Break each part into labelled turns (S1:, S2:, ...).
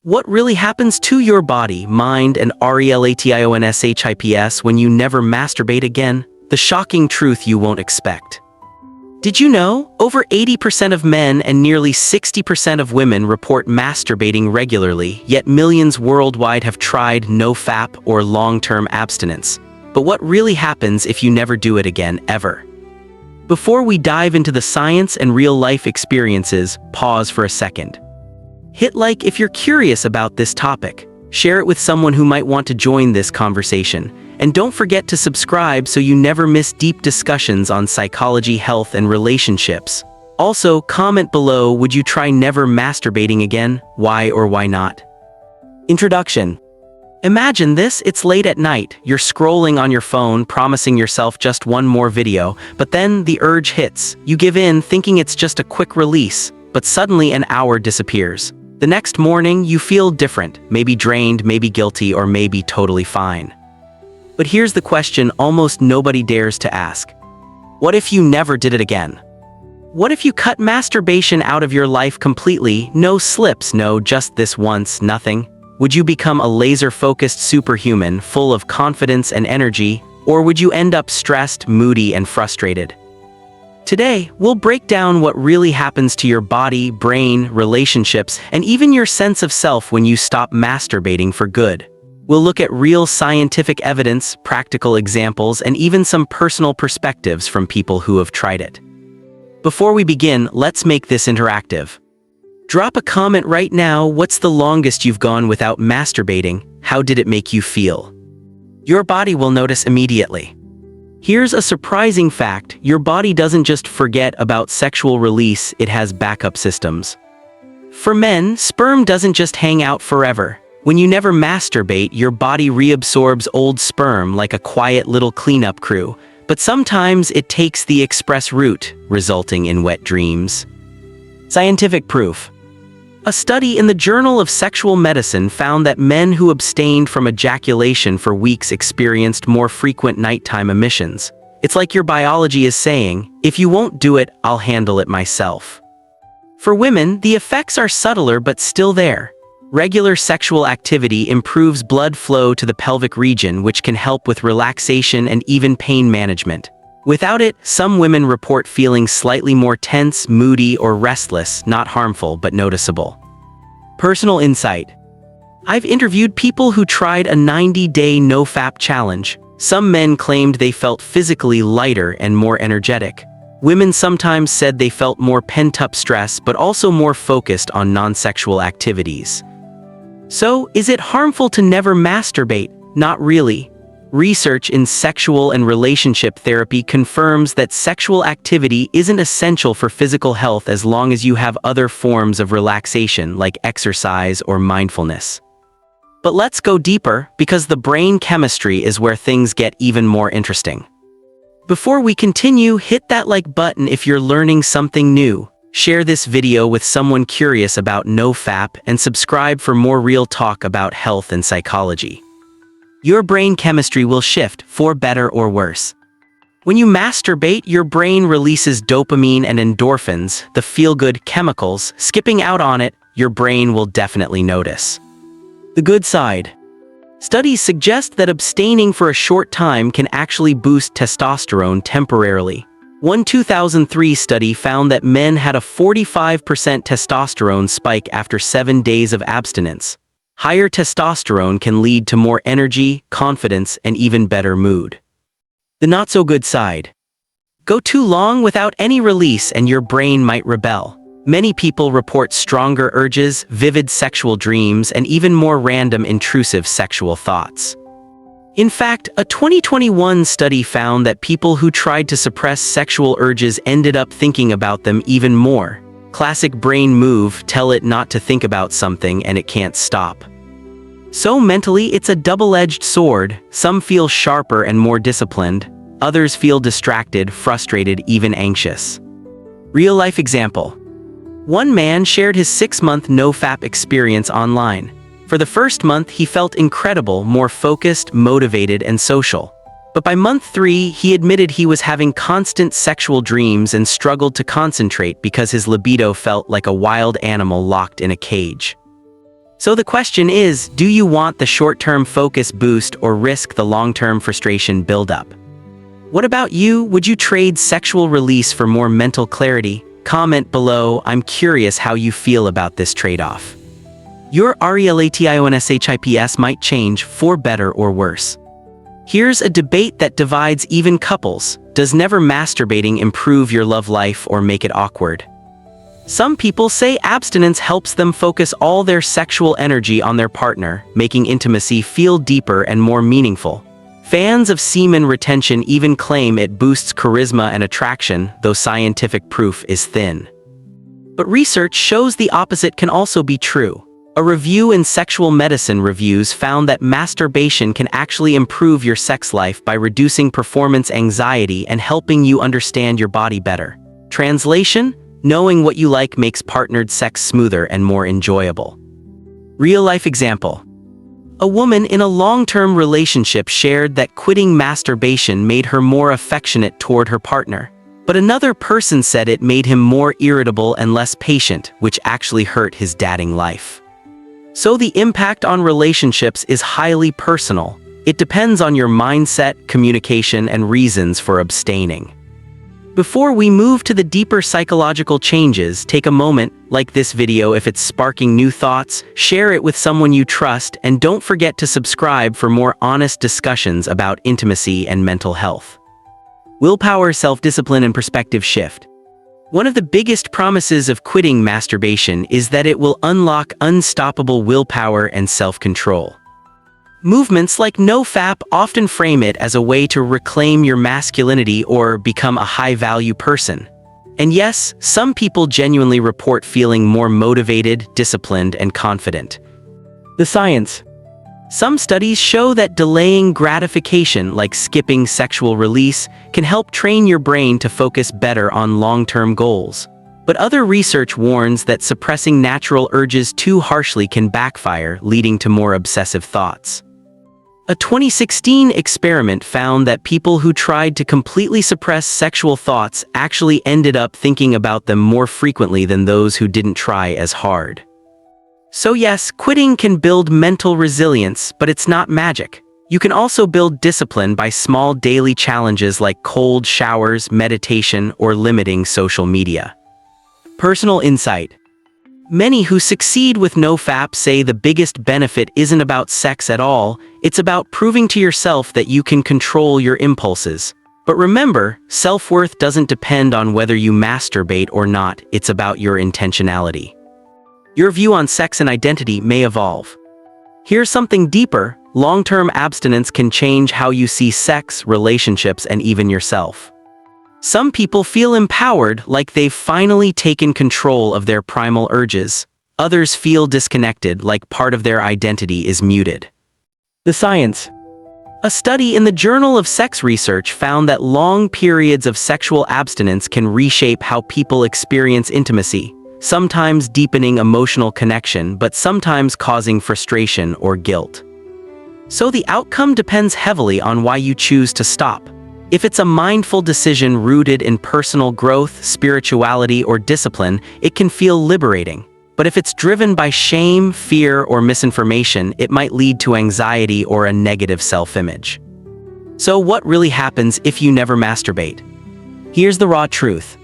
S1: What really happens to your body, mind, and relationships when you never masturbate again? The shocking truth you won't expect. Did you know? Over 80% of men and nearly 60% of women report masturbating regularly, yet millions worldwide have tried NoFap or long-term abstinence. But what really happens if you never do it again, ever? Before we dive into the science and real-life experiences, pause for a second. Hit like if you're curious about this topic. Share it with someone who might want to join this conversation. And don't forget to subscribe so you never miss deep discussions on psychology, health, and relationships. Also, comment below, would you try never masturbating again? Why or why not? Introduction. Imagine this, it's late at night, you're scrolling on your phone, promising yourself just one more video, but then the urge hits. You give in, thinking it's just a quick release, but suddenly an hour disappears. The next morning, you feel different, maybe drained, maybe guilty, or maybe totally fine. But here's the question almost nobody dares to ask. What if you never did it again? What if you cut masturbation out of your life completely? No slips, no just this once, nothing. Would you become a laser-focused superhuman, full of confidence and energy, or would you end up stressed, moody, and frustrated? Today, we'll break down what really happens to your body, brain, relationships, and even your sense of self when you stop masturbating for good. We'll look at real scientific evidence, practical examples, and even some personal perspectives from people who have tried it. Before we begin, let's make this interactive. Drop a comment right now. What's the longest you've gone without masturbating? How did it make you feel? Your body will notice immediately. Here's a surprising fact. Your body doesn't just forget about sexual release, it has backup systems. For men, sperm doesn't just hang out forever. When you never masturbate, your body reabsorbs old sperm like a quiet little cleanup crew, but sometimes it takes the express route, resulting in wet dreams. Scientific proof. A study in the Journal of Sexual Medicine found that men who abstained from ejaculation for weeks experienced more frequent nighttime emissions. It's like your biology is saying, if you won't do it, I'll handle it myself. For women, the effects are subtler but still there. Regular sexual activity improves blood flow to the pelvic region, which can help with relaxation and even pain management. Without it, some women report feeling slightly more tense, moody, or restless, not harmful but noticeable. Personal insight. I've interviewed people who tried a 90-day NoFap challenge. Some men claimed they felt physically lighter and more energetic. Women sometimes said they felt more pent-up stress but also more focused on non-sexual activities. So, is it harmful to never masturbate? Not really. Research in sexual and relationship therapy confirms that sexual activity isn't essential for physical health as long as you have other forms of relaxation like exercise or mindfulness. But let's go deeper, because the brain chemistry is where things get even more interesting. Before we continue, hit that like button if you're learning something new. Share this video with someone curious about NoFap and subscribe for more real talk about health and psychology. Your brain chemistry will shift, for better or worse. When you masturbate, your brain releases dopamine and endorphins, the feel-good chemicals. Skipping out on it, your brain will definitely notice. The good side. Studies suggest that abstaining for a short time can actually boost testosterone temporarily. One 2003 study found that men had a 45% testosterone spike after 7 days of abstinence. Higher testosterone can lead to more energy, confidence, and even better mood. The not-so-good side. Go too long without any release and your brain might rebel. Many people report stronger urges, vivid sexual dreams, and even more random intrusive sexual thoughts. In fact, a 2021 study found that people who tried to suppress sexual urges ended up thinking about them even more. Classic brain move, tell it not to think about something and it can't stop. So mentally, it's a double-edged sword. Some feel sharper and more disciplined. Others feel distracted, frustrated, even anxious. Real-life example. One man shared his 6-month NoFap experience online. For the first month, he felt incredible, more focused, motivated, and social. But by month 3, he admitted he was having constant sexual dreams and struggled to concentrate because his libido felt like a wild animal locked in a cage. So the question is, do you want the short-term focus boost or risk the long-term frustration buildup? What about you? Would you trade sexual release for more mental clarity? Comment below. I'm curious how you feel about this trade-off. Your relationships might change for better or worse. Here's a debate that divides even couples. Does never masturbating improve your love life or make it awkward? Some people say abstinence helps them focus all their sexual energy on their partner, making intimacy feel deeper and more meaningful. Fans of semen retention even claim it boosts charisma and attraction, though scientific proof is thin. But research shows the opposite can also be true. A review in Sexual Medicine Reviews found that masturbation can actually improve your sex life by reducing performance anxiety and helping you understand your body better. Translation: knowing what you like makes partnered sex smoother and more enjoyable. Real-life example. A woman in a long-term relationship shared that quitting masturbation made her more affectionate toward her partner. But another person said it made him more irritable and less patient, which actually hurt his dating life. So the impact on relationships is highly personal. It depends on your mindset, communication, and reasons for abstaining. Before we move to the deeper psychological changes, take a moment, like this video if it's sparking new thoughts, share it with someone you trust, and don't forget to subscribe for more honest discussions about intimacy and mental health. Willpower, self-discipline, and perspective shift. One of the biggest promises of quitting masturbation is that it will unlock unstoppable willpower and self-control. Movements like NoFap often frame it as a way to reclaim your masculinity or become a high-value person. And yes, some people genuinely report feeling more motivated, disciplined, and confident. The science. Some studies show that delaying gratification, like skipping sexual release, can help train your brain to focus better on long-term goals. But other research warns that suppressing natural urges too harshly can backfire, leading to more obsessive thoughts. A 2016 experiment found that people who tried to completely suppress sexual thoughts actually ended up thinking about them more frequently than those who didn't try as hard. So yes, quitting can build mental resilience, but it's not magic. You can also build discipline by small daily challenges like cold showers, meditation, or limiting social media. Personal insight. Many who succeed with NoFap say the biggest benefit isn't about sex at all, it's about proving to yourself that you can control your impulses. But remember, self-worth doesn't depend on whether you masturbate or not, it's about your intentionality. Your view on sex and identity may evolve. Here's something deeper: long-term abstinence can change how you see sex, relationships, and even yourself. Some people feel empowered, like they've finally taken control of their primal urges. Others feel disconnected, like part of their identity is muted. The science. A study in the Journal of Sex Research found that long periods of sexual abstinence can reshape how people experience intimacy, sometimes deepening emotional connection, but sometimes causing frustration or guilt. So the outcome depends heavily on why you choose to stop. If it's a mindful decision rooted in personal growth, spirituality, or discipline, it can feel liberating. But if it's driven by shame, fear, or misinformation, it might lead to anxiety or a negative self-image. So what really happens if you never masturbate? Here's the raw truth.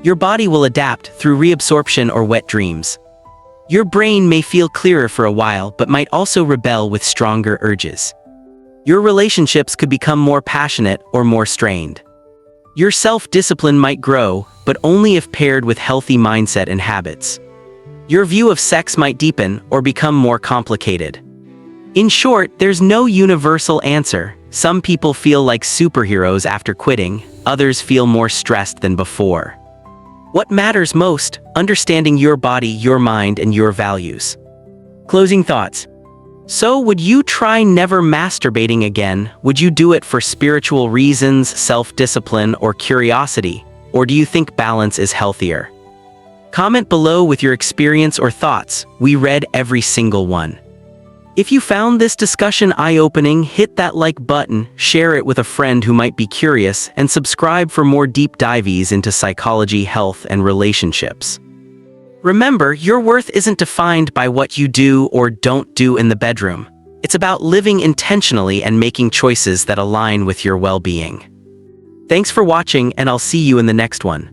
S1: Your body will adapt through reabsorption or wet dreams. Your brain may feel clearer for a while, but might also rebel with stronger urges. Your relationships could become more passionate or more strained. Your self-discipline might grow, but only if paired with healthy mindset and habits. Your view of sex might deepen or become more complicated. In short, there's no universal answer. Some people feel like superheroes after quitting, others feel more stressed than before. What matters most? Understanding your body, your mind, and your values. Closing thoughts. So would you try never masturbating again? Would you do it for spiritual reasons, self-discipline, or curiosity? Or do you think balance is healthier? Comment below with your experience or thoughts. We read every single one. If you found this discussion eye-opening, hit that like button, share it with a friend who might be curious, and subscribe for more deep dives into psychology, health, and relationships. Remember, your worth isn't defined by what you do or don't do in the bedroom. It's about living intentionally and making choices that align with your well-being. Thanks for watching, and I'll see you in the next one.